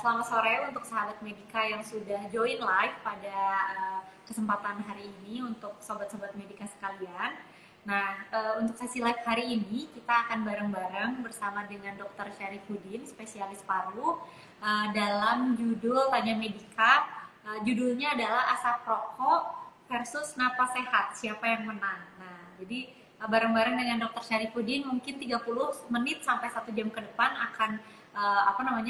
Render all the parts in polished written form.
selamat sore untuk sahabat Medika yang sudah join live pada kesempatan hari ini untuk sobat-sobat Medika sekalian. Nah, untuk sesi live hari ini kita akan bareng-bareng bersama dengan Dr. Syarifuddin, spesialis paru, dalam judul Tanya Medika. Judulnya adalah asap rokok versus napas sehat, siapa yang menang. Nah, jadi bareng-bareng dengan Dr. Syarifuddin mungkin 30 menit sampai 1 jam ke depan akan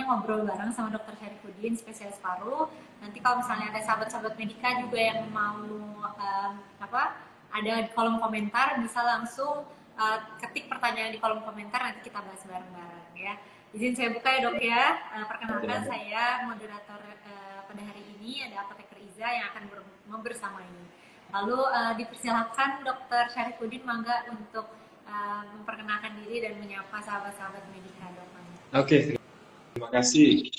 ngobrol bareng sama Dr. Syarifuddin, spesialis paru. Nanti kalau misalnya ada sahabat-sahabat Medika juga yang mau ada di kolom komentar, bisa langsung ketik pertanyaan di kolom komentar, nanti kita bahas bareng-bareng ya. Izin saya buka ya dok ya. Perkenalkan, saya moderator pada hari ini, ada Apoteker Iza yang akan membersamai. Lalu dipersilakan Dr. Syarifuddin mangga untuk memperkenalkan diri dan menyapa sahabat-sahabat Medika dok. Oke, terima kasih.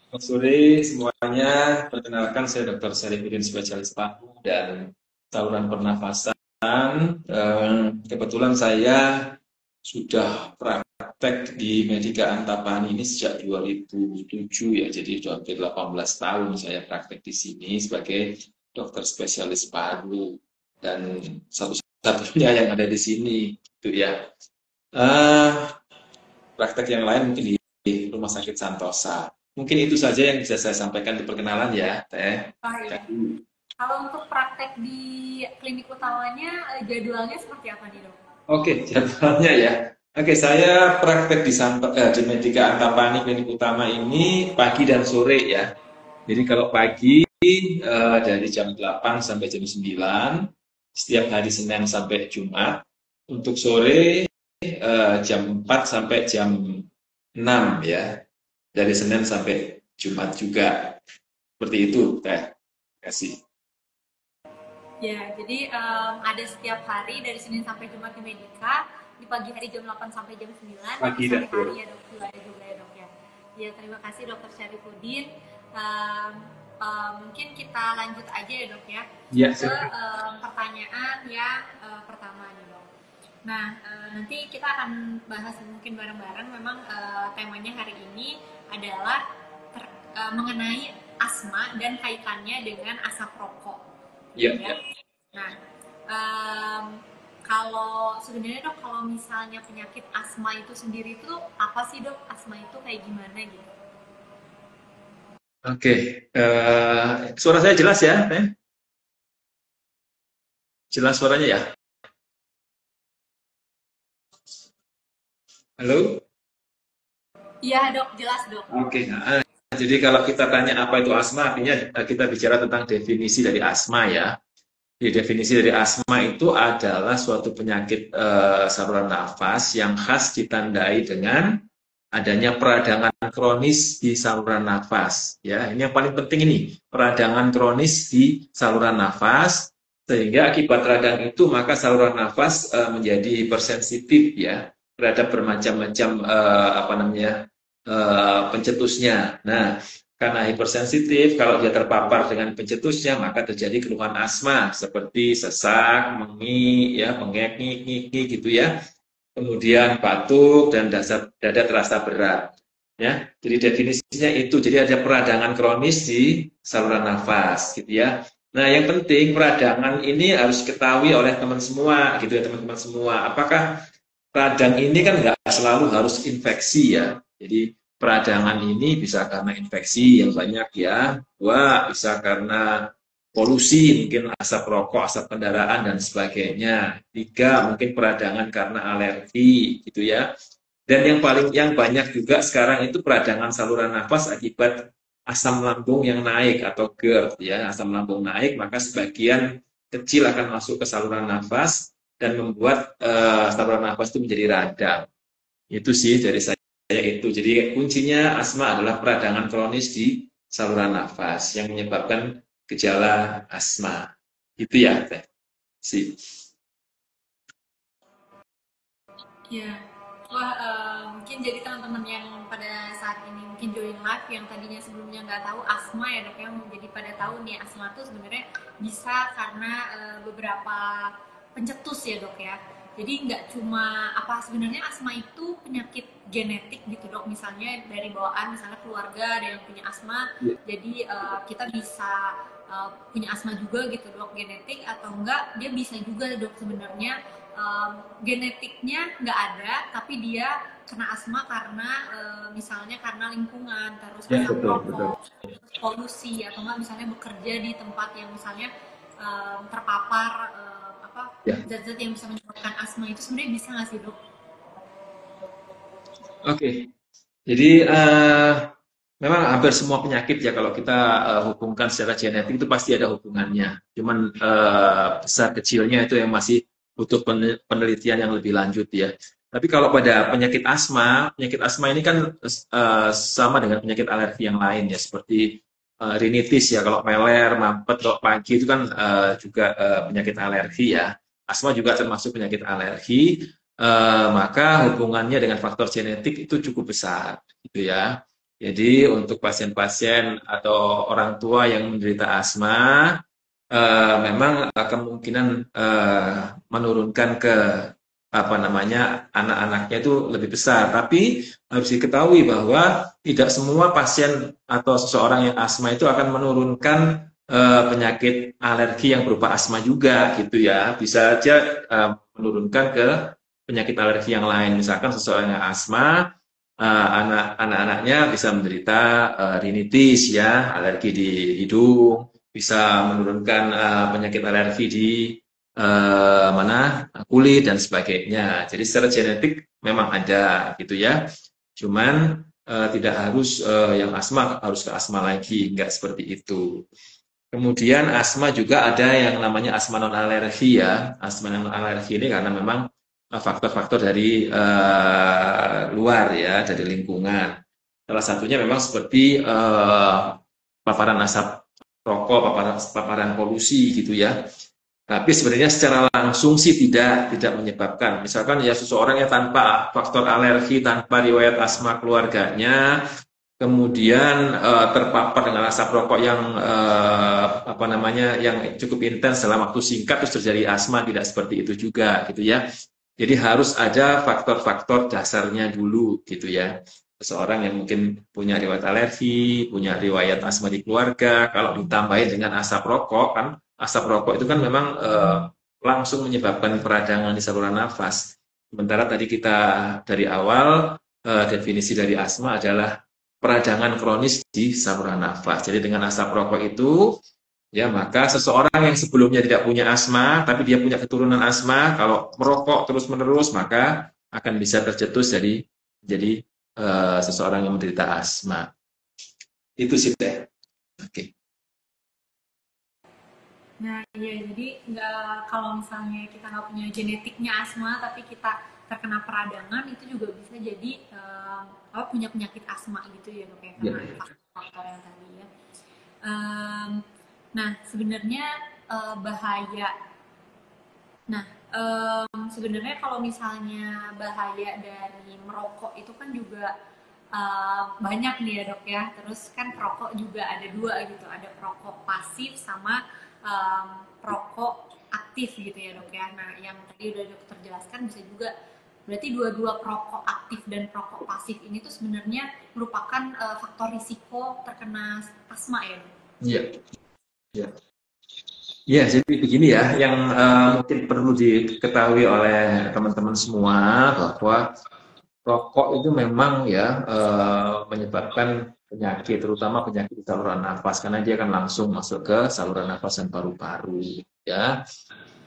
Selamat sore semuanya. Perkenalkan, saya Dr. Syarifuddin, spesialis paru dan saluran pernafasan. Kebetulan saya sudah praktek di Medika Antapani ini sejak 2007 ya, jadi sudah hampir 18 tahun saya praktek di sini sebagai dokter spesialis paru dan satu-satunya yang ada di sini, itu ya. Praktek yang lain mungkin di Rumah Sakit Santosa. Mungkin itu saja yang bisa saya sampaikan di perkenalan ya, Teh. Iya. Kalau untuk praktek di klinik utamanya, jadwalnya seperti apa nih dok? Oke, jadwalnya ya. Oke, saya praktek di Medika Antapani klinik utama ini pagi dan sore ya. Jadi kalau pagi dari jam 8 sampai jam 9, setiap hari Senin sampai Jumat. Untuk sore jam 4 sampai jam 6 ya, dari Senin sampai Jumat juga. Seperti itu, Teh. Terima kasih. Ya, jadi ada setiap hari dari Senin sampai Jumat di Medika, di pagi hari jam 8 sampai jam 9, Pagi di dan sore hari ya dok, juga ya dok ya. Ya, terima kasih Dr. Syarifuddin. Mungkin kita lanjut aja ya dok ya, ke pertanyaan yang pertama nih dok. Nah, nanti kita akan bahas mungkin bareng-bareng. Memang temanya hari ini adalah mengenai asma dan kaitannya dengan asap rokok. Iya. Ya. Nah, kalau sebenarnya dok, kalau misalnya penyakit asma itu sendiri itu apa sih dok? Asma itu kayak gimana gitu? Oke, suara saya jelas ya, Teh? Jelas suaranya ya? Halo? Iya dok, jelas dok. Oke, jadi kalau kita tanya apa itu asma, artinya kita bicara tentang definisi dari asma ya. Jadi definisi dari asma itu adalah suatu penyakit saluran nafas yang khas ditandai dengan adanya peradangan kronis di saluran nafas. Ya, ini yang paling penting ini, peradangan kronis di saluran nafas, sehingga akibat radang itu maka saluran nafas menjadi hipersensitif ya terhadap bermacam-macam pencetusnya. Nah, karena hipersensitif, kalau dia terpapar dengan pencetusnya, maka terjadi keluhan asma seperti sesak, mengik, ya, bengek, ngik, gitu ya. Kemudian batuk dan dada terasa berat. Ya, jadi definisinya itu. Jadi ada peradangan kronis di saluran nafas, gitu ya. Nah, yang penting peradangan ini harus diketahui oleh teman semua, gitu ya teman-teman semua. Apakah radang ini kan nggak selalu harus infeksi ya. Jadi peradangan ini bisa karena infeksi yang banyak ya, dua bisa karena polusi, mungkin asap rokok, asap kendaraan dan sebagainya. Tiga mungkin peradangan karena alergi gitu ya. Dan yang banyak juga sekarang itu peradangan saluran nafas akibat asam lambung yang naik atau GERD ya, asam lambung naik maka sebagian kecil akan masuk ke saluran nafas dan membuat saluran nafas itu menjadi radang. Itu sih dari saya itu. Jadi kuncinya asma adalah peradangan kronis di saluran nafas yang menyebabkan gejala asma. Itu ya, Teh. Ya, wah mungkin jadi teman-teman yang pada saat ini mungkin join live yang tadinya sebelumnya nggak tahu asma ya dok ya, jadi pada tahu nih asma itu sebenarnya bisa karena beberapa pencetus ya dok ya. Jadi nggak cuma apa, sebenarnya asma itu penyakit genetik gitu dok, misalnya dari bawaan, misalnya keluarga ada yang punya asma, Iya. jadi kita bisa punya asma juga gitu dok, genetik atau enggak dia bisa juga dok sebenarnya genetiknya nggak ada tapi dia kena asma karena misalnya karena lingkungan, terus Ya, asap betul, betul. rokok, polusi, atau enggak misalnya bekerja di tempat yang misalnya terpapar apa Ya. zat-zat yang bisa menyebabkan asma, itu sebenarnya bisa nggak sih dok? Oke. Jadi memang hampir semua penyakit ya kalau kita hubungkan secara genetik itu pasti ada hubungannya. Cuman besar kecilnya itu yang masih butuh penelitian yang lebih lanjut ya. Tapi kalau pada penyakit asma ini kan sama dengan penyakit alergi yang lain ya, seperti rinitis ya, kalau meler, mampet, dok pagi itu kan juga penyakit alergi ya. Asma juga termasuk penyakit alergi, maka hubungannya dengan faktor genetik itu cukup besar, gitu ya. Jadi untuk pasien-pasien atau orang tua yang menderita asma, memang kemungkinan menurunkan ke apa namanya anak-anaknya itu lebih besar. Tapi harus diketahui bahwa tidak semua pasien atau seseorang yang asma itu akan menurunkan penyakit alergi yang berupa asma juga, gitu ya. Bisa aja menurunkan ke penyakit alergi yang lain. Misalkan seseorang yang asma, anak-anaknya bisa menderita rinitis ya, alergi di hidung, bisa menurunkan penyakit alergi di mana kulit dan sebagainya. Jadi secara genetik memang ada gitu ya. Cuman tidak harus yang asma harus ke asma lagi, enggak seperti itu. Kemudian asma juga ada yang namanya asma non alergi ya. Asma non alergi ini karena memang faktor-faktor dari luar ya, dari lingkungan. Salah satunya memang seperti paparan asap rokok, paparan polusi gitu ya. Tapi sebenarnya secara langsung sih tidak menyebabkan. Misalkan ya seseorang yang tanpa faktor alergi, tanpa riwayat asma keluarganya, kemudian terpapar dengan asap rokok yang apa namanya yang cukup intens dalam waktu singkat terus terjadi asma, tidak seperti itu juga gitu ya. Jadi harus ada faktor-faktor dasarnya dulu gitu ya. Seseorang yang mungkin punya riwayat alergi, punya riwayat asma di keluarga, kalau ditambahin dengan asap rokok kan, asap rokok itu kan memang langsung menyebabkan peradangan di saluran nafas. Sementara tadi kita dari awal definisi dari asma adalah peradangan kronis di saluran nafas. Jadi dengan asap rokok itu, ya maka seseorang yang sebelumnya tidak punya asma, tapi dia punya keturunan asma, kalau merokok terus-menerus, maka akan bisa tercetus jadi seseorang yang menderita asma. Itu sih teh. Oke. Nah, iya, jadi nggak, kalau misalnya kita nggak punya genetiknya asma, tapi kita terkena peradangan, itu juga bisa jadi apa, punya penyakit asma gitu ya dok ya, Ya, karena faktor yang tadi ya. Em, nah, sebenarnya bahaya. Nah, sebenarnya kalau misalnya bahaya dari merokok itu kan juga banyak nih ya dok ya. Terus kan perokok juga ada dua gitu, ada perokok pasif sama perokok aktif gitu ya dok ya. Nah, yang tadi udah dokter jelaskan bisa juga, berarti dua-dua perokok aktif dan perokok pasif ini tuh sebenarnya merupakan faktor risiko terkena asma ya dok. iya, iya. Ya, jadi begini ya, yang mungkin perlu diketahui oleh teman-teman semua bahwa rokok itu memang ya menyebabkan penyakit, terutama penyakit di saluran nafas, karena dia akan langsung masuk ke saluran nafas dan paru-paru, ya.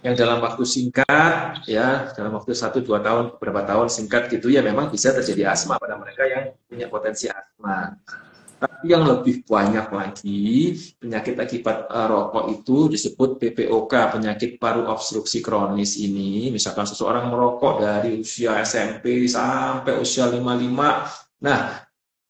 Yang dalam waktu singkat, ya, dalam waktu 1-2 tahun, beberapa tahun singkat gitu ya, memang bisa terjadi asma pada mereka yang punya potensi asma. Tapi yang lebih banyak lagi, penyakit akibat rokok itu disebut PPOK, penyakit paru obstruksi kronis ini. Misalkan seseorang merokok dari usia SMP sampai usia 55. Nah,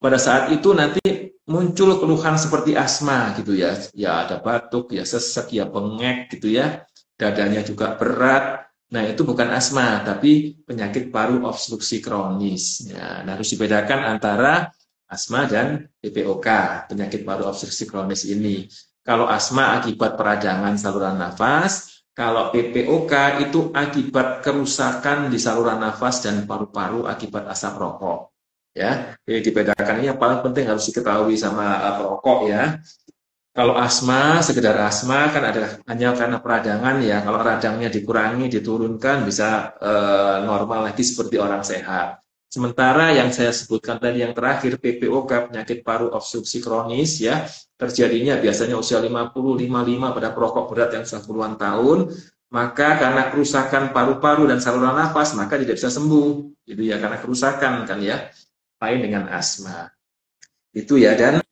pada saat itu nanti muncul keluhan seperti asma gitu ya. Ya ada batuk, ya sesek, ya bengek gitu ya. Dadanya juga berat. Nah, itu bukan asma, tapi penyakit paru obstruksi kronis. Ya, nah, harus dibedakan antara asma dan PPOK, penyakit paru obstruksi kronis ini. Kalau asma akibat peradangan saluran nafas, Kalau PPOK itu akibat kerusakan di saluran nafas dan paru-paru akibat asap rokok. Ya, jadi dibedakan ini yang paling penting harus diketahui sama perokok ya. Kalau asma, sekedar asma kan ada hanya karena peradangan ya. Kalau radangnya dikurangi, diturunkan bisa normal lagi seperti orang sehat. Sementara yang saya sebutkan tadi yang terakhir PPOK, penyakit paru obstruksi kronis ya, terjadinya biasanya usia 50, 55 pada perokok berat yang sudah puluhan tahun, maka karena kerusakan paru-paru dan saluran nafas maka tidak bisa sembuh. Gitu ya, karena kerusakan kan ya. Lain dengan asma. Itu ya, dan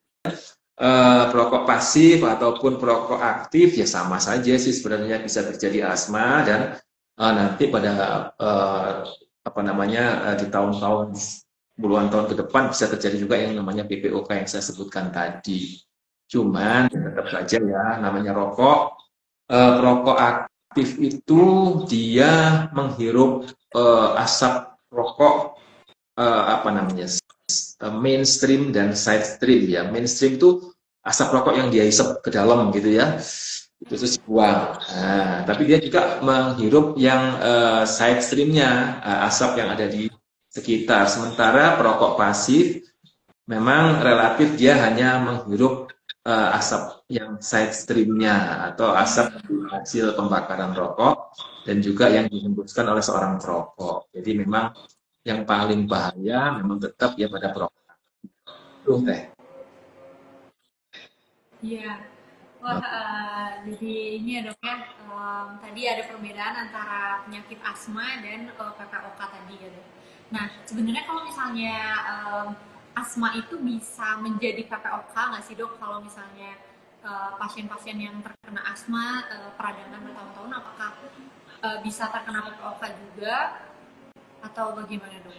perokok pasif ataupun perokok aktif ya sama saja sih sebenarnya bisa terjadi asma dan nanti pada apa namanya di tahun-tahun puluhan tahun ke depan bisa terjadi juga yang namanya PPOK yang saya sebutkan tadi. Cuman tetap saja ya namanya rokok, perokok aktif itu dia menghirup asap rokok apa namanya mainstream dan side stream ya. Mainstream itu asap rokok yang dia hisap ke dalam gitu ya, itu terus dibuang. Nah, tapi dia juga menghirup yang side streamnya, asap yang ada di sekitar. Sementara perokok pasif memang relatif dia hanya menghirup asap yang side streamnya atau asap hasil pembakaran rokok dan juga yang dihembuskan oleh seorang perokok. Jadi memang yang paling bahaya memang tetap ya pada perokok. Tuh teh. Iya. Wah, jadi ini ya dok ya, tadi ada perbedaan antara penyakit asma dan PPOK tadi ya dok. Nah, sebenarnya kalau misalnya asma itu bisa menjadi PPOK nggak sih dok? Kalau misalnya pasien-pasien yang terkena asma peradangan bertahun-tahun, apakah bisa terkena PPOK juga atau bagaimana dok?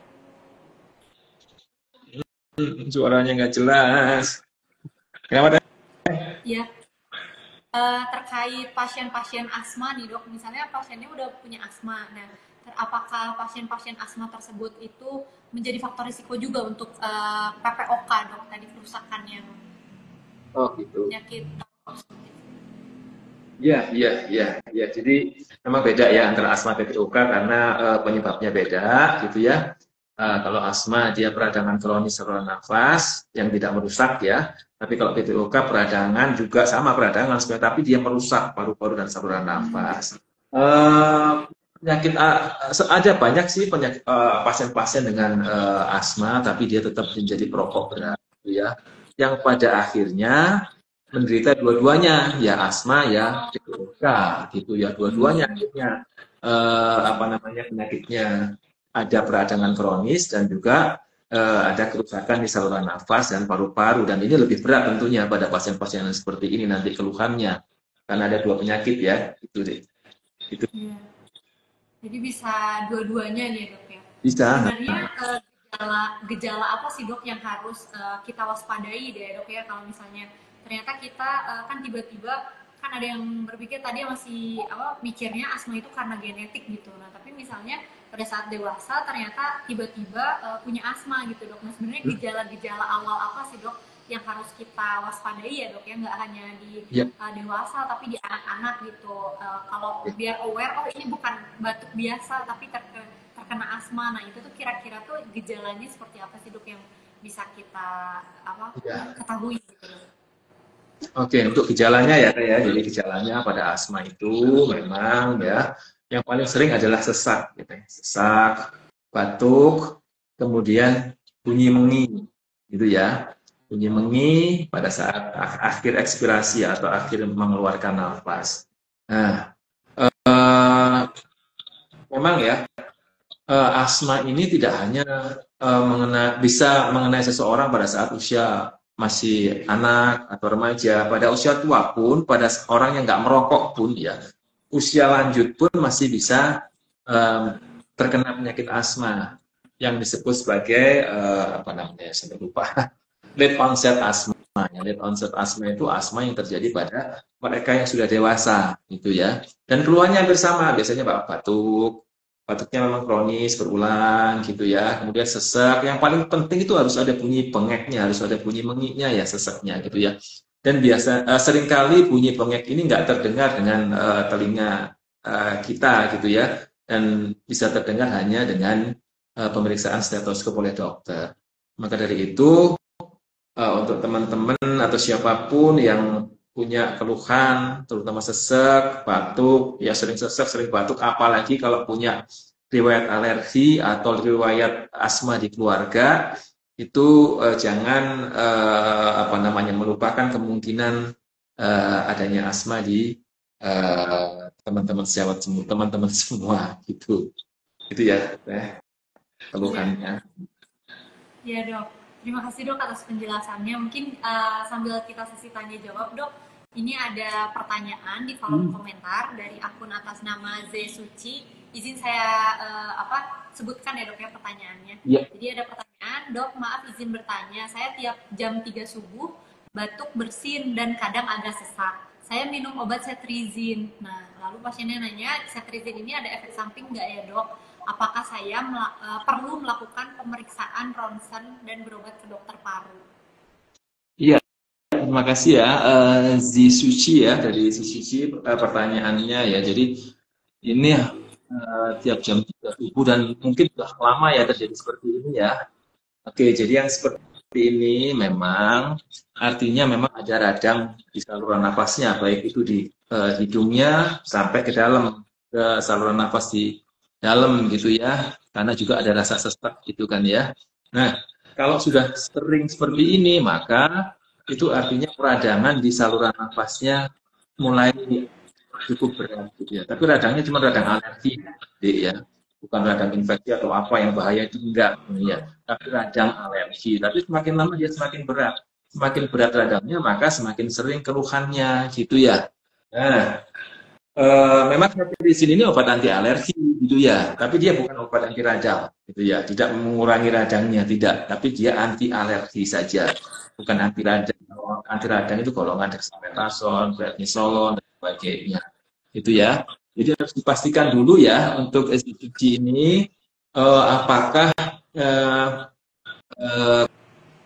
Suaranya nggak jelas. Kenapa teh? Ya, terkait pasien-pasien asma nih dok, misalnya pasiennya udah punya asma, nah apakah pasien-pasien asma tersebut itu menjadi faktor risiko juga untuk PPOK dok, tadi kerusakan yang Oh gitu. penyakit. Iya, iya, iya, iya. Jadi memang beda ya antara asma dan PPOK karena penyebabnya beda gitu ya. Kalau asma dia peradangan kronis saluran nafas yang tidak merusak ya. Tapi kalau PPOK peradangan juga sama peradangan sebenarnya, tapi dia merusak paru-paru dan saluran nafas. Eh, penyakit ada banyak sih penyakit pasien-pasien dengan asma, tapi dia tetap menjadi perokok berat, gitu ya. Yang pada akhirnya menderita dua-duanya, ya asma ya PPOK gitu ya, dua-duanya akhirnya apa namanya penyakitnya ada peradangan kronis dan juga ada kerusakan di saluran nafas dan paru-paru dan ini lebih berat tentunya pada pasien-pasien yang seperti ini nanti keluhannya karena ada dua penyakit ya itu deh itu Ya. Jadi bisa dua-duanya nih dok ya. bisa. Sebenarnya gejala apa sih dok yang harus kita waspadai deh dok ya, kalau misalnya ternyata kita kan tiba-tiba kan ada yang berpikir tadi masih apa mikirnya asma itu karena genetik gitu. Nah tapi misalnya pada saat dewasa ternyata tiba-tiba punya asma gitu dok. Nah sebenarnya gejala-gejala awal apa sih dok yang harus kita waspadai ya dok ya, nggak hanya di Ya, dewasa tapi di anak-anak gitu. Kalau biar aware, oh ini bukan batuk biasa tapi terkena asma. Nah itu tuh kira-kira tuh gejalanya seperti apa sih dok yang bisa kita apa ya. ketahui gitu. Oke, untuk gejalanya ya, Teh, ya. Jadi gejalanya pada asma itu memang ya yang paling sering adalah sesak, gitu ya. Sesak, batuk, kemudian bunyi mengi, gitu ya. Bunyi mengi pada saat akhir ekspirasi atau akhir mengeluarkan nafas. Nah, eh, memang ya asma ini tidak hanya bisa mengenai seseorang pada saat usia masih anak atau remaja, pada usia tua pun, pada orang yang nggak merokok pun ya, usia lanjut pun masih bisa terkena penyakit asma yang disebut sebagai apa namanya, saya lupa, late onset asma. Late onset asma itu asma yang terjadi pada mereka yang sudah dewasa, gitu ya. Dan keluhannya hampir sama, biasanya batuk, batuknya memang kronis, berulang gitu ya. Kemudian sesak, yang paling penting itu harus ada bunyi bengeknya, harus ada bunyi menginya ya sesaknya gitu ya. Dan biasa seringkali bunyi bengek ini nggak terdengar dengan telinga kita gitu ya, dan bisa terdengar hanya dengan pemeriksaan stetoskop oleh dokter. Maka dari itu untuk teman-teman atau siapapun yang punya keluhan, terutama sesek, batuk, ya sering sesek, sering batuk, apalagi kalau punya riwayat alergi atau riwayat asma di keluarga, itu jangan apa namanya melupakan kemungkinan adanya asma di teman-teman sejawat semua, teman-teman semua gitu. Itu ya, Iya, keluhannya. iya dok. Terima kasih dok atas penjelasannya. Mungkin sambil kita sesi tanya jawab dok, ini ada pertanyaan di kolom komentar dari akun atas nama Z Suci. Izin saya sebutkan ya dok ya pertanyaannya. Iya. Jadi ada pertanyaan, dok maaf izin bertanya, saya tiap jam 3 subuh batuk bersin dan kadang agak sesak. Saya minum obat cetirizine. Nah, lalu pasiennya nanya, cetirizine ini ada efek samping nggak ya dok? Apakah saya perlu melakukan pemeriksaan ronsen dan berobat ke dokter paru? Iya, terima kasih ya, Zisuci ya, dari Zisuci pertanyaannya ya. Jadi ini ya tiap jam 3 subuh dan mungkin sudah lama ya terjadi seperti ini ya. Oke, jadi yang seperti ini memang artinya memang ada radang di saluran nafasnya, baik itu di hidungnya sampai ke dalam ke saluran nafas di dalam gitu ya, karena juga ada rasa sesak gitu kan ya. Nah, kalau sudah sering seperti ini, maka itu artinya peradangan di saluran nafasnya mulai cukup berat gitu ya. Tapi radangnya cuma radang alergi ya, bukan radang infeksi atau apa yang bahaya itu enggak ya. Tapi radang alergi. Tapi semakin lama dia semakin berat. Semakin berat radangnya maka semakin sering keluhannya gitu ya. Nah, memang cetirizine ini obat anti alergi gitu ya, tapi dia bukan obat anti radang gitu ya, tidak mengurangi radangnya tidak, tapi dia anti alergi saja, bukan anti radang. Anti radang itu golongan dexamethasone, prednisolon dan sebagainya. Itu ya. Jadi harus dipastikan dulu ya untuk SDG ini apakah eh, eh,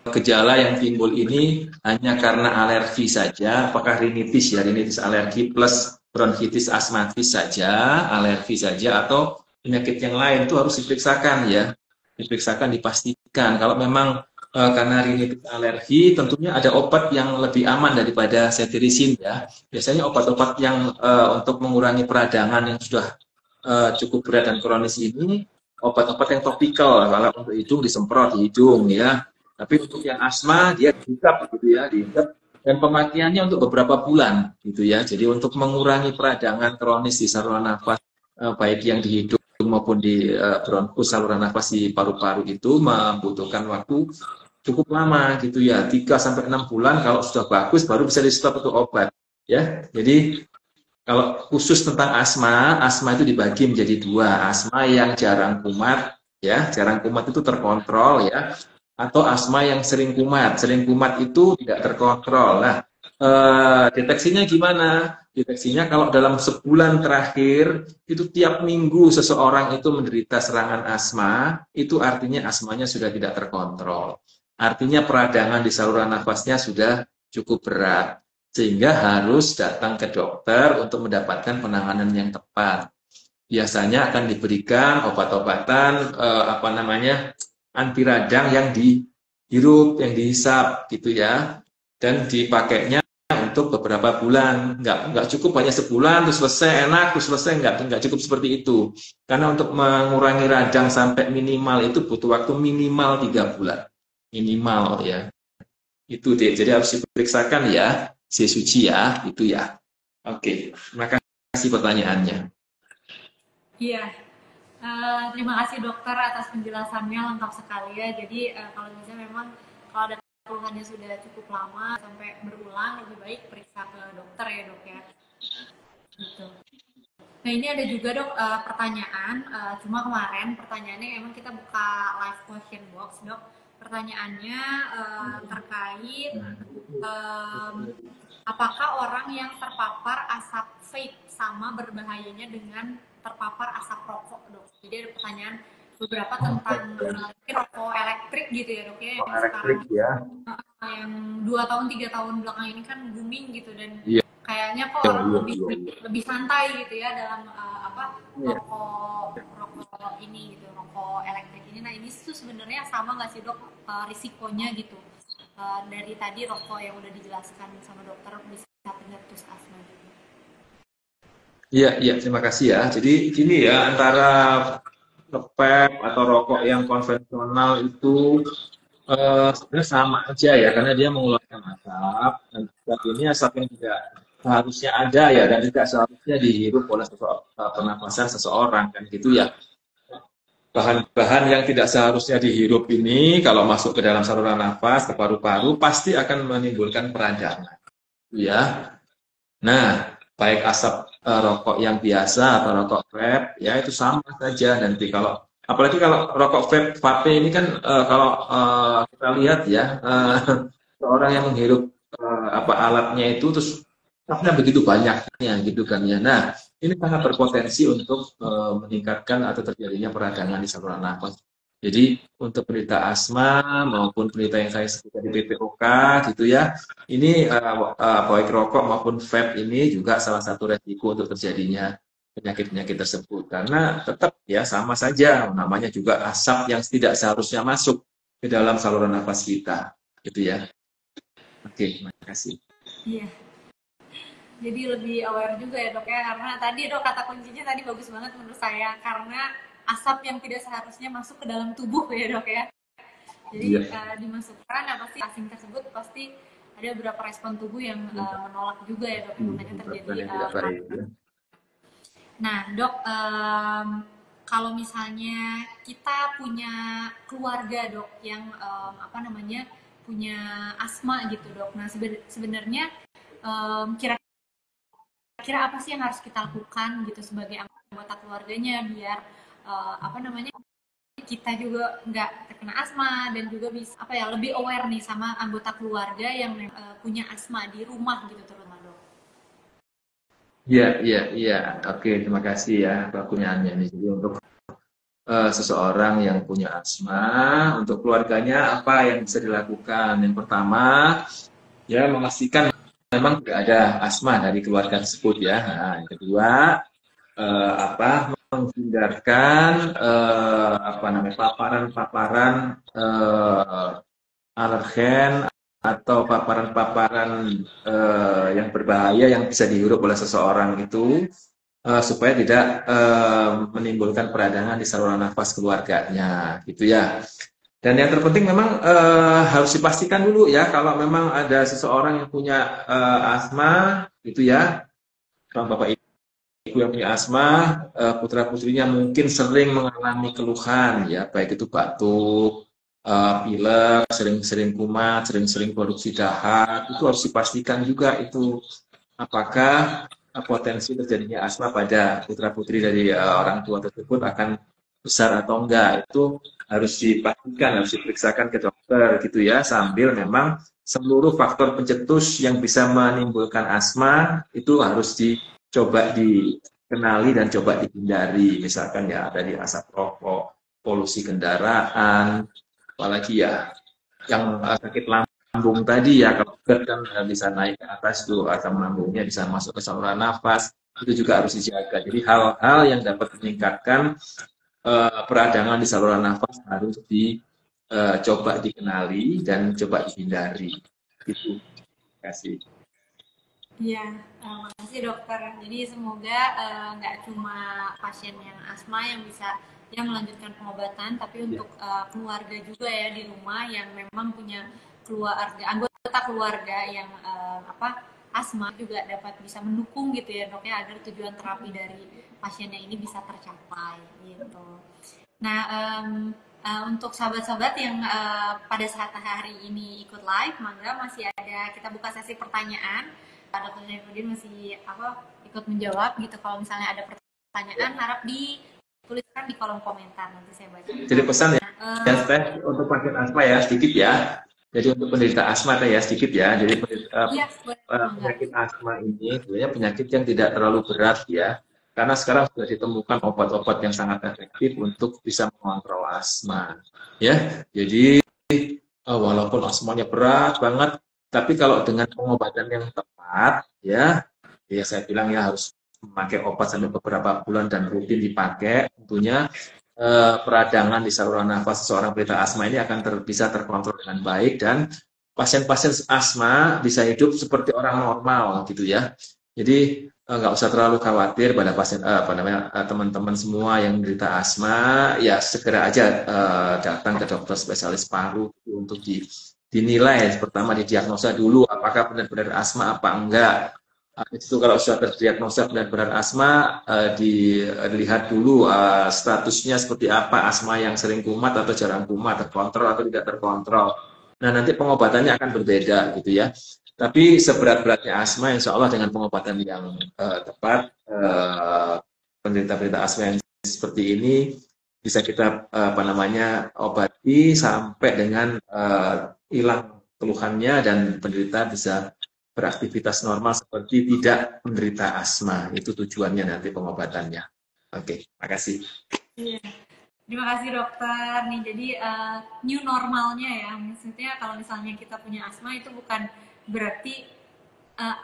gejala yang timbul ini hanya karena alergi saja, apakah rinitis ya, rinitis alergi plus bronkitis asmatis saja, alergi saja, atau penyakit yang lain itu harus diperiksakan ya, diperiksakan, dipastikan. Kalau memang karena rinitis alergi, tentunya ada obat yang lebih aman daripada cetirizine ya. Biasanya obat-obat yang untuk mengurangi peradangan yang sudah cukup berat dan kronis ini, obat-obat yang topikal, kalau untuk hidung disemprot di hidung ya, tapi untuk yang asma dia dihisap gitu ya, dihisap dan pemakaiannya untuk beberapa bulan gitu ya. Jadi untuk mengurangi peradangan kronis di saluran nafas baik yang di hidung maupun di bronkus saluran nafas di paru-paru itu membutuhkan waktu cukup lama gitu ya. 3 sampai 6 bulan kalau sudah bagus baru bisa di stop untuk obat ya. Jadi kalau khusus tentang asma, asma itu dibagi menjadi dua, asma yang jarang kumat, ya, jarang kumat itu terkontrol, ya, atau asma yang sering kumat itu tidak terkontrol. Nah, deteksinya gimana? Deteksinya kalau dalam sebulan terakhir itu tiap minggu seseorang itu menderita serangan asma, itu artinya asmanya sudah tidak terkontrol. Artinya peradangan di saluran nafasnya sudah cukup berat sehingga harus datang ke dokter untuk mendapatkan penanganan yang tepat. Biasanya akan diberikan obat-obatan apa namanya anti radang yang dihirup, yang dihisap gitu ya, dan dipakainya untuk beberapa bulan. Nggak cukup hanya sebulan terus selesai enak terus selesai, nggak cukup seperti itu. Karena untuk mengurangi radang sampai minimal itu butuh waktu minimal 3 bulan minimal ya. Itu deh, jadi harus diperiksakan ya, si suci ya, itu ya. Oke, terima kasih pertanyaannya. Iya, terima kasih dokter atas penjelasannya lengkap sekali ya. Jadi kalau misalnya memang kalau ada keluhannya sudah cukup lama sampai berulang, lebih baik periksa ke dokter ya dok ya. Gitu. Nah ini ada juga dok pertanyaan, cuma kemarin pertanyaannya emang kita buka live question box dok. Pertanyaannya terkait apakah orang yang terpapar asap vape sama berbahayanya dengan terpapar asap rokok dok? Jadi ada pertanyaan beberapa tentang rokok elektrik gitu ya dok ya, yang sekarang Elektrik ya. yang 2 tahun 3 tahun belakang ini kan booming gitu dan Iya. kayaknya kok Iya, orang iya, lebih iya, iya. lebih santai gitu ya dalam apa Iya. rokok rokok ini gitu, rokok elektrik ini. Nah ini tuh sebenarnya sama nggak sih dok risikonya gitu. Dari tadi rokok yang udah dijelaskan sama dokter bisa pencetus asma gitu. Iya, iya, terima kasih ya. Jadi gini ya, antara vape atau rokok yang konvensional itu sebenarnya sama aja ya, karena dia mengeluarkan asap, dan asap ini asap yang tidak seharusnya ada ya, dan tidak seharusnya dihirup oleh pernapasan seseorang, kan gitu ya. Bahan-bahan yang tidak seharusnya dihirup ini, kalau masuk ke dalam saluran nafas, ke paru-paru, pasti akan menimbulkan peradangan. Ya. Nah, baik asap rokok yang biasa atau rokok vape, ya itu sama saja nanti kalau apalagi kalau rokok vape ini kan kalau kita lihat ya seorang yang menghirup apa alatnya itu terus asapnya begitu banyaknya gitu kan ya. Nah, ini sangat berpotensi untuk meningkatkan atau terjadinya peradangan di saluran nafas. Jadi untuk penderita asma maupun penderita yang saya sebut tadi PPOK gitu ya, ini baik rokok maupun vape ini juga salah satu resiko untuk terjadinya penyakit-penyakit tersebut. Karena tetap ya sama saja, namanya juga asap yang tidak seharusnya masuk ke dalam saluran nafas kita. Gitu ya. Oke, terima kasih. Iya. Jadi lebih aware juga ya dok ya, karena tadi dok kata kuncinya tadi bagus banget menurut saya, karena asap yang tidak seharusnya masuk ke dalam tubuh ya dok ya. Jadi Iya, dimasukkan apa sih asing tersebut pasti ada beberapa respon tubuh yang menolak juga ya dok, makanya terjadi yang tidak baik. Ya. Nah dok, kalau misalnya kita punya keluarga dok yang apa namanya punya asma gitu dok, nah sebenarnya kira-kira apa sih yang harus kita lakukan gitu sebagai anggota keluarganya biar apa namanya kita juga nggak terkena asma dan juga bisa apa ya lebih aware nih sama anggota keluarga yang punya asma di rumah gitu terutama dok. Iya, iya, iya. Oke, terima kasih ya pertanyaannya ini. Jadi untuk seseorang yang punya asma, untuk keluarganya apa yang bisa dilakukan? Yang pertama, ya memastikan memang tidak ada asma dari keluarga tersebut ya. Nah, yang kedua, apa menghindarkan apa namanya paparan-paparan alergen atau paparan-paparan yang berbahaya yang bisa dihirup oleh seseorang itu supaya tidak menimbulkan peradangan di saluran nafas keluarganya, gitu ya. Dan yang terpenting memang harus dipastikan dulu ya kalau memang ada seseorang yang punya asma, gitu ya, kalau bapak ibu yang punya asma, putra putrinya mungkin sering mengalami keluhan ya, baik itu batuk, pilek, sering-sering kumat, sering-sering produksi dahak, itu harus dipastikan juga itu apakah potensi terjadinya asma pada putra-putri dari orang tua tersebut akan besar atau enggak. Itu harus dipastikan, harus diperiksakan ke dokter gitu ya, sambil memang seluruh faktor pencetus yang bisa menimbulkan asma itu harus dicoba dikenali dan coba dihindari. Misalkan ya dari asap rokok, polusi kendaraan, apalagi ya yang sakit lambung tadi ya kalau berat kan bisa naik ke atas tuh asam lambungnya bisa masuk ke saluran nafas itu juga harus dijaga. Jadi hal-hal yang dapat meningkatkan peradangan di saluran nafas harus dicoba dikenali dan coba dihindari. Itu. Terima kasih. Iya, makasih dokter. Jadi semoga nggak cuma pasien yang asma yang bisa yang melanjutkan pengobatan, tapi Ya. untuk keluarga juga ya di rumah yang memang punya keluarga anggota keluarga yang apa asma juga dapat bisa mendukung gitu ya dok ya agar tujuan terapi dari pasiennya ini bisa tercapai gitu. Nah, untuk sahabat-sahabat yang pada saat hari ini ikut live, mangga masih ada kita buka sesi pertanyaan. Dr. Saifuddin masih apa ikut menjawab gitu. Kalau misalnya ada pertanyaan, harap dituliskan di kolom komentar nanti saya baca. Jadi pesan ya, ya Steph, untuk pasien asma ya sedikit ya. Jadi untuk penderita asma ya sedikit ya. Jadi Iya, penyakit asma ini sebenarnya penyakit yang tidak terlalu berat ya. Karena sekarang sudah ditemukan obat-obat yang sangat efektif untuk bisa mengontrol asma. Ya, jadi walaupun asmanya berat banget, tapi kalau dengan pengobatan yang tepat, ya Ya saya bilang ya harus memakai obat sampai beberapa bulan dan rutin dipakai. Tentunya peradangan di saluran nafas seseorang penderita asma ini akan bisa terkontrol dengan baik dan pasien-pasien asma bisa hidup seperti orang normal gitu ya. Jadi nggak usah terlalu khawatir pada pasien apa namanya teman-teman semua yang menderita asma ya segera aja datang ke dokter spesialis paru untuk dinilai pertama didiagnosa dulu apakah benar-benar asma apa enggak. Habis itu kalau sudah terdiagnosa benar-benar asma, dilihat dulu statusnya seperti apa, asma yang sering kumat atau jarang kumat, terkontrol atau tidak terkontrol. Nah, nanti pengobatannya akan berbeda gitu ya. Tapi seberat-beratnya asma, insya Allah dengan pengobatan yang tepat, penderita-penderita asma yang seperti ini bisa kita apa namanya obati sampai dengan hilang keluhannya dan penderita bisa beraktivitas normal seperti tidak menderita asma. Itu tujuannya nanti pengobatannya. Oke, makasih. Iya. Terima kasih dokter. Nih jadi new normalnya ya, maksudnya kalau misalnya kita punya asma itu bukan berarti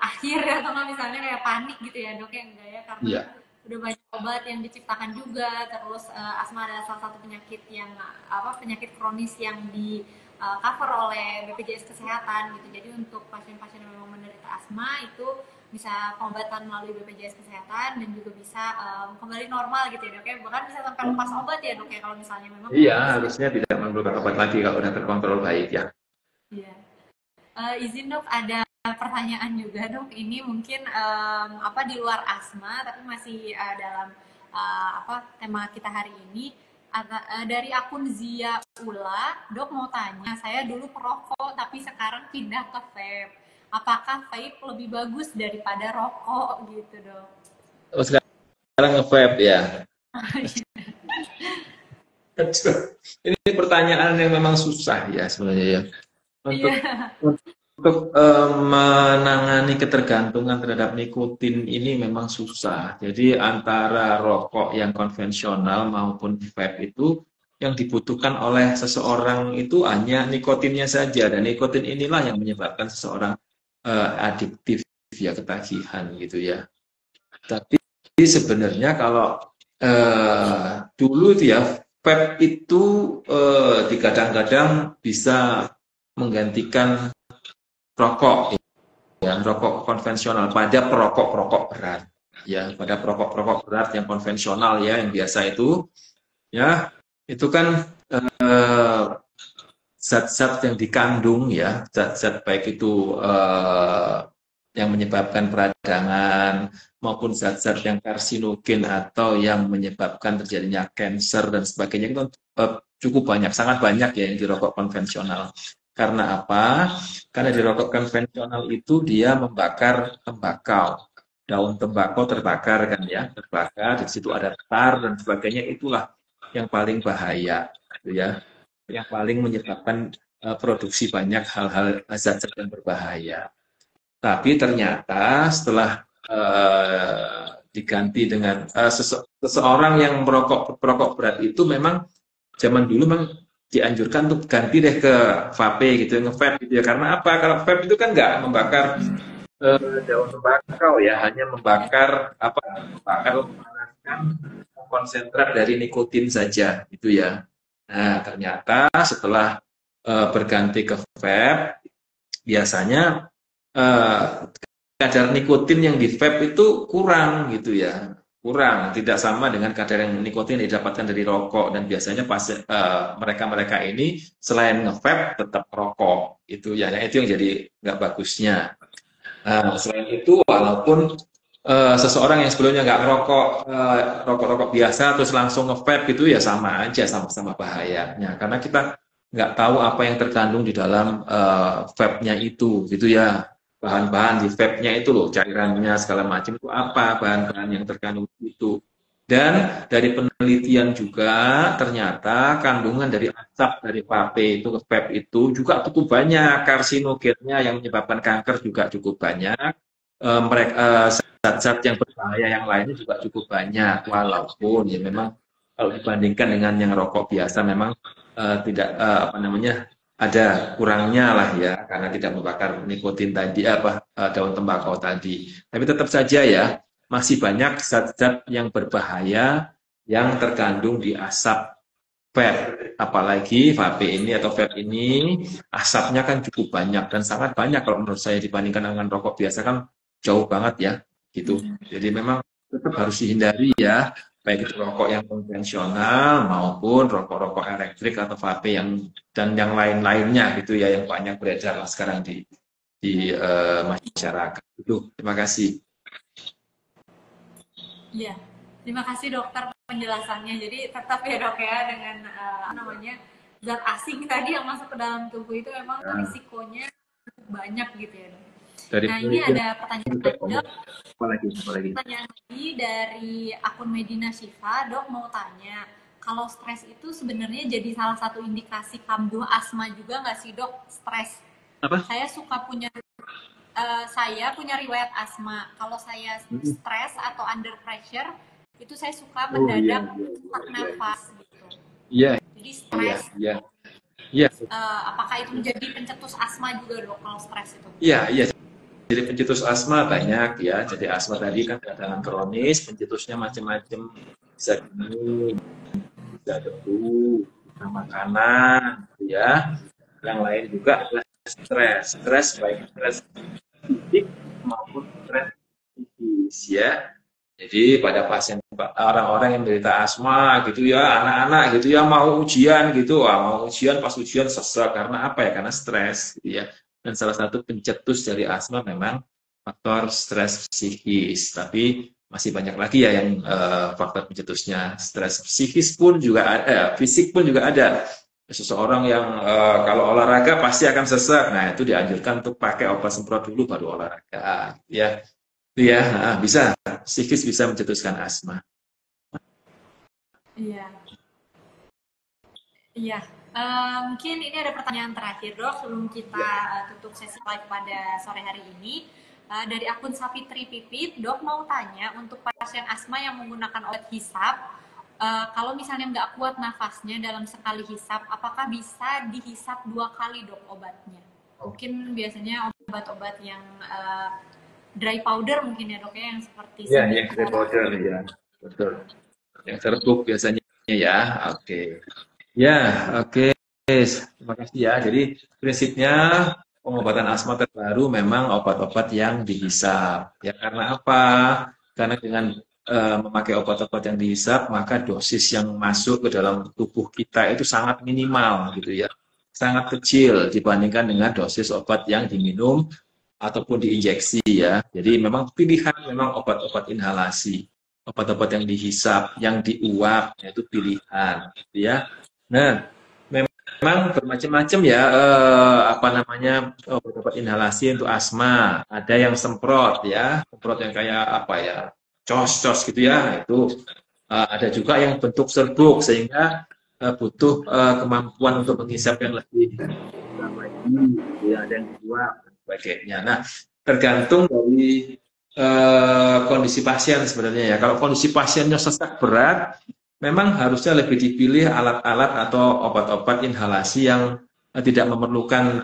akhir atau nggak misalnya kayak panik gitu ya dok ya enggak ya karena Iya. udah banyak obat yang diciptakan juga terus asma adalah salah satu penyakit yang apa penyakit kronis yang di cover oleh BPJS Kesehatan gitu jadi untuk pasien-pasien yang memang menderita asma itu bisa pengobatan melalui BPJS Kesehatan dan juga bisa kembali normal gitu ya dok ya bahkan bisa sampai lepas obat ya dok ya kalau misalnya memang Iya, harusnya tidak memerlukan obat lagi kalau sudah terkontrol baik ya. iya. Izin dok, ada pertanyaan juga dok. Ini mungkin apa di luar asma, tapi masih dalam apa tema kita hari ini. Dari akun Zia Ula, dok mau tanya, saya dulu perokok, tapi sekarang pindah ke vape. Apakah vape lebih bagus daripada rokok gitu dok? Oh, sekarang nge-vape ya. Ini pertanyaan yang memang susah ya sebenarnya ya. Untuk Iya, untuk menangani ketergantungan terhadap nikotin ini memang susah. Jadi antara rokok yang konvensional maupun vape itu yang dibutuhkan oleh seseorang itu hanya nikotinnya saja dan nikotin inilah yang menyebabkan seseorang adiktif ya ketagihan gitu ya. Tapi sebenarnya kalau dulu itu ya vape itu digadang-gadang bisa menggantikan rokok ya rokok konvensional pada perokok-perokok berat ya pada perokok-perokok berat yang konvensional ya yang biasa itu ya itu kan eh, zat-zat yang dikandung ya zat-zat baik itu yang menyebabkan peradangan maupun zat-zat yang karsinogen atau yang menyebabkan terjadinya kanker dan sebagainya itu cukup banyak sangat banyak ya yang di rokok konvensional karena apa? Karena di rokok konvensional itu dia membakar tembakau. Daun tembakau terbakar kan ya, terbakar, di situ ada tar dan sebagainya, itulah yang paling bahaya, gitu ya. Yang paling menyebabkan produksi banyak hal-hal zat-zat yang berbahaya. Tapi ternyata setelah diganti dengan seseorang yang merokok perokok berat itu memang zaman dulu memang dianjurkan untuk ganti deh ke vape gitu, nge-vape gitu ya. Karena apa? Kalau vape itu kan nggak membakar daun tembakau ya, hanya membakar apa? Membakar memanaskan konsentrat dari nikotin saja gitu ya. Nah, ternyata setelah berganti ke vape, biasanya eh, kadar nikotin yang di vape itu kurang gitu ya kurang tidak sama dengan kadar yang nikotin yang didapatkan dari rokok dan biasanya mereka-mereka ini selain nge-vape tetap rokok itu ya nah, itu yang jadi nggak bagusnya selain itu walaupun seseorang yang sebelumnya nggak ngerokok rokok-rokok biasa terus langsung nge-vape gitu ya sama aja sama-sama bahayanya karena kita nggak tahu apa yang terkandung di dalam vape-nya itu gitu ya bahan-bahan di vape-nya itu loh cairannya segala macam itu apa bahan-bahan yang terkandung itu dan dari penelitian juga ternyata kandungan dari asap dari vape itu ke vape itu juga cukup banyak karsinogennya yang menyebabkan kanker juga cukup banyak mereka zat-zat yang berbahaya yang lainnya juga cukup banyak walaupun ya memang kalau dibandingkan dengan yang rokok biasa memang tidak apa namanya ada kurangnya lah ya karena tidak membakar nikotin tadi daun tembakau tadi. Tapi tetap saja ya masih banyak zat-zat yang berbahaya yang terkandung di asap vape. Apalagi vape ini atau vape ini asapnya kan cukup banyak dan sangat banyak kalau menurut saya dibandingkan dengan rokok biasa kan jauh banget ya gitu. Jadi memang tetap harus dihindari ya baik itu rokok yang konvensional maupun rokok-rokok elektrik atau vape dan yang lain-lainnya gitu ya yang banyak beredar lah sekarang di masyarakat. Itu terima kasih. Iya, terima kasih dokter penjelasannya. Jadi tetap ya dok ya dengan namanya zat asing tadi yang masuk ke dalam tubuh itu memang Nah, risikonya cukup banyak gitu ya dok. dari Nah ini penelitian ada pertanyaan lagi dok. apa lagi? Pertanyaan lagi dari akun Medina Syifa, dok mau tanya, kalau stres itu sebenarnya jadi salah satu indikasi kambuh asma juga nggak sih dok? Stres. Apa? Saya punya riwayat asma. Kalau saya stres atau under pressure, itu saya suka Oh iya, mendadak iya, sesak iya, nafas gitu. iya, Jadi iya, stres, iya, iya, apakah itu menjadi pencetus asma juga dok kalau stres itu? iya, iya. Jadi pencetus asma banyak ya. Jadi asma tadi kan keadaan kronis, pencetusnya macam-macam. Bisa dingin, bisa debu, bisa makanan, gitu ya. Yang lain juga adalah stres. Stres baik stres fisik maupun stres psikis ya. Jadi pada pasien orang-orang yang menderita asma gitu ya, anak-anak gitu ya mau ujian gitu, mau ujian pas ujian sesak karena apa ya? Karena stres gitu ya. Dan salah satu pencetus dari asma memang faktor stres psikis. Tapi masih banyak lagi ya yang faktor pencetusnya. Stres psikis pun juga ada, fisik pun juga ada. Seseorang yang kalau olahraga pasti akan sesak. Nah, itu dianjurkan untuk pakai obat semprot dulu baru olahraga. Ya, itu ya, bisa. Psikis bisa mencetuskan asma. Iya, iya. Mungkin ini ada pertanyaan terakhir dok sebelum kita tutup sesi live pada sore hari ini. Dari akun Sapitri Pipit, dok mau tanya untuk pasien asma yang menggunakan obat hisap, kalau misalnya nggak kuat nafasnya dalam sekali hisap, apakah bisa dihisap 2 kali dok obatnya? Mungkin biasanya obat-obat yang dry powder mungkin ya dok ya, yang seperti Ya, yang Simetron. powder ya, betul. Yang serbuk biasanya ya, oke. Ya, oke. Terima kasih ya. Jadi prinsipnya pengobatan asma terbaru memang obat-obat yang dihisap. Ya, karena apa? Karena dengan memakai obat-obat yang dihisap, maka dosis yang masuk ke dalam tubuh kita itu sangat minimal gitu ya. Sangat kecil dibandingkan dengan dosis obat yang diminum ataupun diinjeksi ya. Jadi memang pilihan memang obat-obat inhalasi, obat-obat yang dihisap, yang diuap, yaitu pilihan, gitu ya. Nah, memang bermacam-macam ya apa namanya obat-obat inhalasi untuk asma. Ada yang semprot ya, semprot yang kayak apa ya, cos-cos gitu ya. Itu ada juga yang bentuk serbuk sehingga butuh kemampuan untuk menghisap yang lebih lagi, gitu ya. Ada yang diuap dan sebagainya. Nah, tergantung dari kondisi pasien sebenarnya ya. Kalau kondisi pasiennya sesak berat, memang harusnya lebih dipilih alat-alat atau obat-obat inhalasi yang tidak memerlukan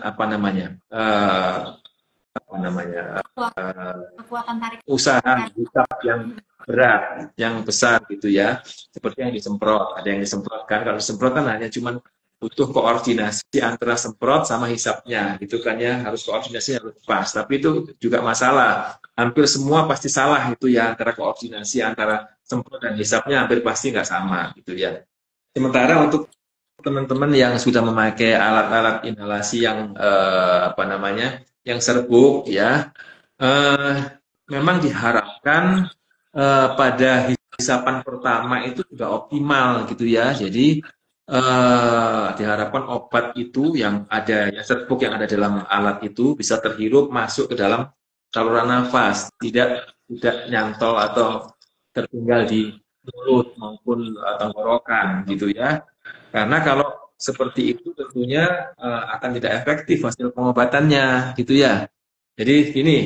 Kekuatan tarik usaha nafas. hisap yang berat, yang besar gitu ya. Seperti yang disemprot, ada yang disemprotkan. Kalau disemprot kan hanya cuma butuh koordinasi antara semprot sama hisapnya, gitu kan ya. Harus koordinasi harus pas. Tapi itu juga masalah. Hampir semua pasti salah itu ya antara koordinasi antara semprot dan hisapnya hampir pasti nggak sama gitu ya. Sementara untuk teman-teman yang sudah memakai alat-alat inhalasi yang yang serbuk ya, eh, memang diharapkan pada hisapan pertama itu sudah optimal gitu ya. Jadi diharapkan obat itu yang ada ya serbuk yang ada dalam alat itu bisa terhirup masuk ke dalam saluran nafas, tidak nyantol atau tertinggal di mulut maupun tenggorokan gitu ya. Karena kalau seperti itu tentunya akan tidak efektif hasil pengobatannya gitu ya. Jadi gini,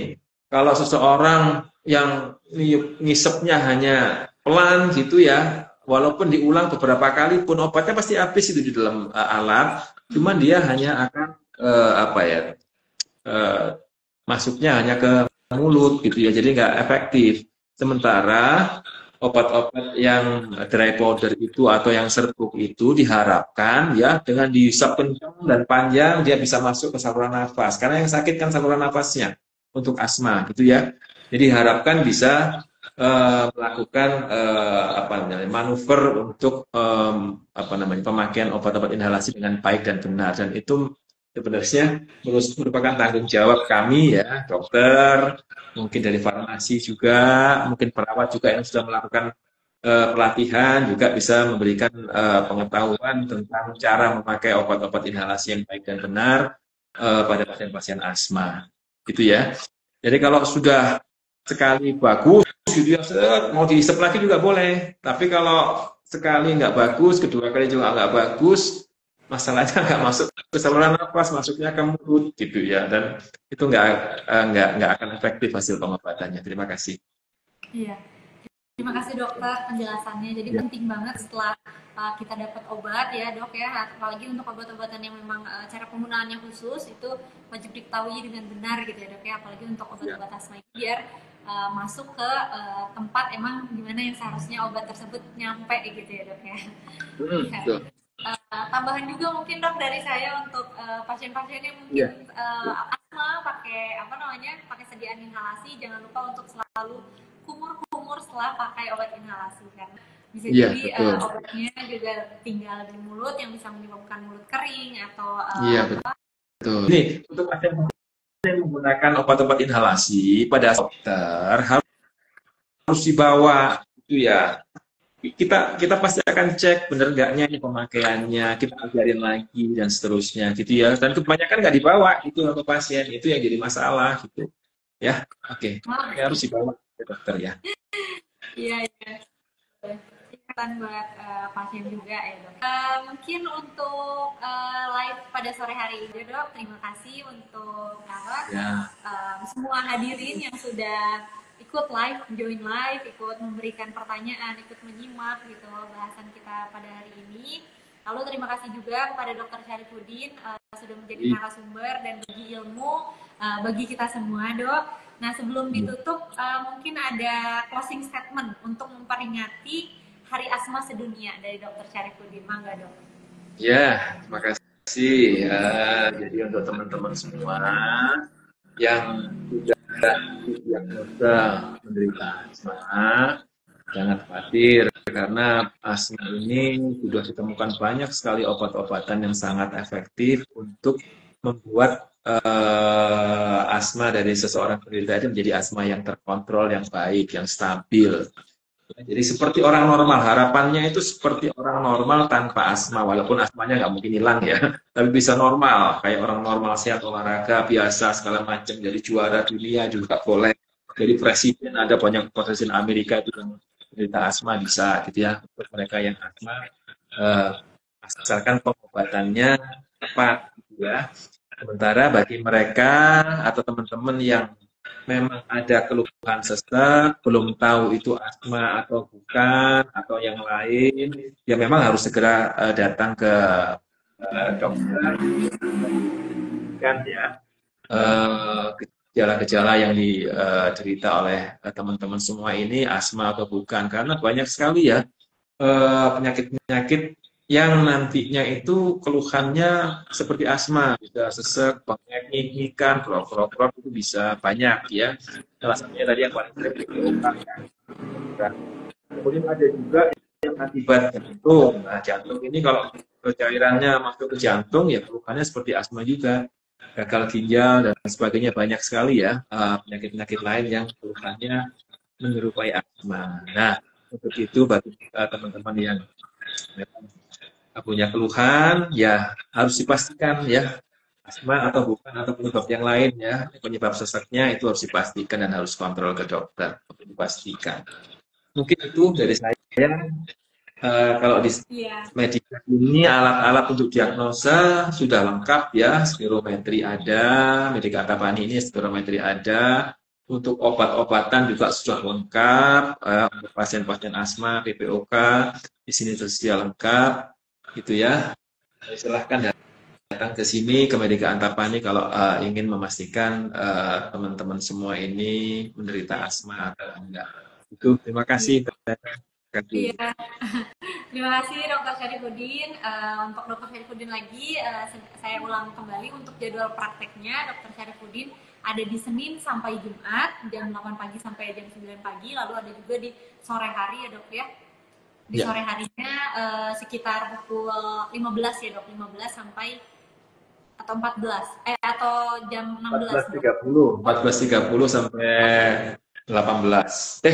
kalau seseorang yang ngisepnya hanya pelan gitu ya, walaupun diulang beberapa kali pun obatnya pasti habis itu di dalam alat. Cuman dia hanya akan apa ya, eh, masuknya hanya ke mulut gitu ya, jadi nggak efektif. Sementara obat-obat yang dry powder itu atau yang serbuk itu diharapkan ya dengan dihisap kencang dan panjang dia bisa masuk ke saluran nafas. Karena yang sakit kan saluran nafasnya untuk asma gitu ya. Jadi diharapkan bisa melakukan apa namanya manuver untuk apa namanya pemakaian obat-obat inhalasi dengan baik dan benar, dan itu sebenarnya merupakan tanggung jawab kami ya, dokter, mungkin dari farmasi juga, mungkin perawat juga yang sudah melakukan pelatihan juga bisa memberikan pengetahuan tentang cara memakai obat-obat inhalasi yang baik dan benar pada pasien-pasien asma, gitu ya. Jadi kalau sudah sekali bagus, gitu ya, mau dihisap lagi juga boleh. Tapi kalau sekali nggak bagus, kedua kali juga nggak bagus, masalahnya nggak masuk ke saluran nafas, masuknya ke mulut gitu ya. Dan itu nggak akan efektif hasil pengobatannya. Terima kasih. Iya. Terima kasih dokter penjelasannya. Jadi Ya. penting banget setelah kita dapat obat ya dok ya, apalagi untuk obat-obatan yang memang cara penggunaannya khusus itu wajib diketahui dengan benar gitu ya dok ya, apalagi untuk Ya. obat-obat asma ini biar masuk ke tempat emang gimana yang seharusnya obat tersebut nyampe gitu ya dok ya. Iya. Betul. Tambahan juga mungkin dok dari saya untuk pasien-pasien yang mungkin Iya. asma pakai apa namanya pakai sediaan inhalasi, jangan lupa untuk selalu kumur-kumur setelah pakai obat inhalasi karena bisa Iya, jadi betul. obatnya juga tinggal di mulut yang bisa menyebabkan mulut kering atau Iya, betul. Ini untuk pasien yang menggunakan obat-obat inhalasi pada dokter harus dibawa itu ya. Kita pasti akan cek bener nggaknya ini pemakaiannya, kita ajarin lagi dan seterusnya gitu ya. Dan kebanyakan nggak dibawa itu ke pasien, itu yang jadi masalah gitu ya. Oke, oh, harus dibawa ke dokter ya. iya iya kesehatan buat pasien juga ya dok. Mungkin untuk live pada sore hari ini dok, terima kasih untuk Ya, semua hadirin yang sudah ikut live, join live, ikut memberikan pertanyaan, ikut menyimak gitu bahasan kita pada hari ini. Lalu terima kasih juga kepada Dr. Syarifuddin sudah menjadi narasumber dan bagi ilmu bagi kita semua dok. Nah sebelum ditutup mungkin ada closing statement untuk memperingati Hari Asma Sedunia dari Dr. Syarifuddin. Mangga dok. ya, terima kasih. Jadi untuk teman-teman semua yang sudah didiagnosa menderita asma, jangan khawatir karena asma ini sudah ditemukan banyak sekali obat-obatan yang sangat efektif untuk membuat asma dari seseorang penderita itu menjadi asma yang terkontrol, yang baik, yang stabil. Jadi seperti orang normal, harapannya itu seperti orang normal tanpa asma, walaupun asmanya nggak mungkin hilang ya, tapi bisa normal, kayak orang normal sehat olahraga biasa segala macam, jadi juara dunia juga boleh, jadi presiden, ada banyak presiden Amerika itu yang menderita asma bisa gitu ya, untuk mereka yang asma, eh, asalkan pengobatannya tepat gitu ya. Sementara bagi mereka atau teman-teman yang memang ada keluhan sesak, belum tahu itu asma atau bukan, atau yang lain, ya memang harus segera datang ke dokter kan ya gejala-gejala yang diderita oleh teman-teman semua ini asma atau bukan, karena banyak sekali ya penyakit-penyakit yang nantinya itu keluhannya seperti asma, bisa sesek, bengek, ngihikan, krok-krok itu bisa banyak ya. Salah satunya tadi yang paling sering dikeluhkan. Kemudian ada juga yang akibat jantung. Nah, jantung ini kalau cairannya masuk ke jantung, ya keluhannya seperti asma juga. Gagal ginjal dan sebagainya banyak sekali ya penyakit-penyakit lain yang keluhannya menyerupai asma. Nah, untuk itu bagi teman-teman yang punya keluhan, ya harus dipastikan ya asma atau bukan atau penyebab yang lain ya, penyebab sesaknya itu harus dipastikan dan harus kontrol ke dokter untuk dipastikan. Mungkin itu dari saya. Kalau di Iya. medika ini alat-alat untuk diagnosa sudah lengkap ya, spirometri ada, medika Antapani ini spirometri ada, untuk obat-obatan juga sudah lengkap, untuk pasien-pasien asma, PPOK di sini tersedia lengkap, gitu ya. Silahkan ya. datang ke sini ke Medika Antapani kalau ingin memastikan teman-teman semua ini menderita asma atau enggak. Itu terima Iya. kasih. Iya. Terima kasih Dokter Syarifudin. Untuk Dokter Syarifudin lagi, saya ulang kembali untuk jadwal prakteknya. Dokter Syarifudin ada di Senin sampai Jumat, jam 8 pagi sampai jam 9 pagi. Lalu ada juga di sore hari ya dok ya. Di Ya, sore harinya sekitar pukul 15 ya dok, 15 sampai atau 14, atau jam 16 dok. 14.30 sampai 18.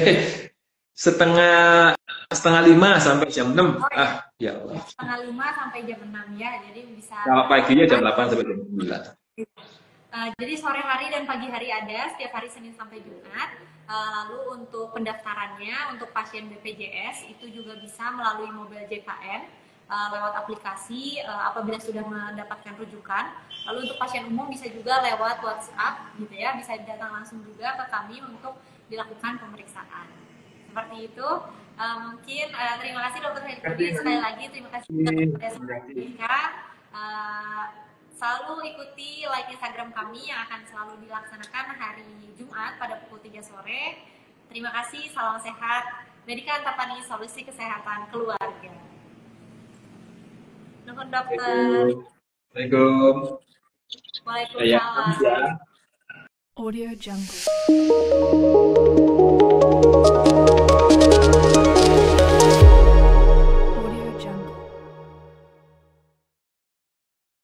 Setengah setengah 5 sampai jam 6. Oh ya, Ya Allah. setengah 5 sampai jam 6 ya, jadi bisa Kalau paginya jam berangkat. 8 sampai jam 9. Jadi sore hari dan pagi hari ada setiap hari Senin sampai Jumat. Lalu untuk pendaftarannya untuk pasien BPJS itu juga bisa melalui mobile JKN lewat aplikasi apabila sudah mendapatkan rujukan. Lalu untuk pasien umum bisa juga lewat WhatsApp gitu ya, bisa datang langsung juga ke kami untuk dilakukan pemeriksaan. Seperti itu. Mungkin terima kasih Dokter Herkudi sekali lagi, terima kasih juga kepada semuanya. Selalu ikuti live Instagram kami yang akan selalu dilaksanakan hari Jumat pada pukul 3 sore. Terima kasih, salam sehat. Medika Antapani, solusi kesehatan keluarga. Nuhun dokter. Assalamualaikum. Waalaikumsalam. Audio Jungle.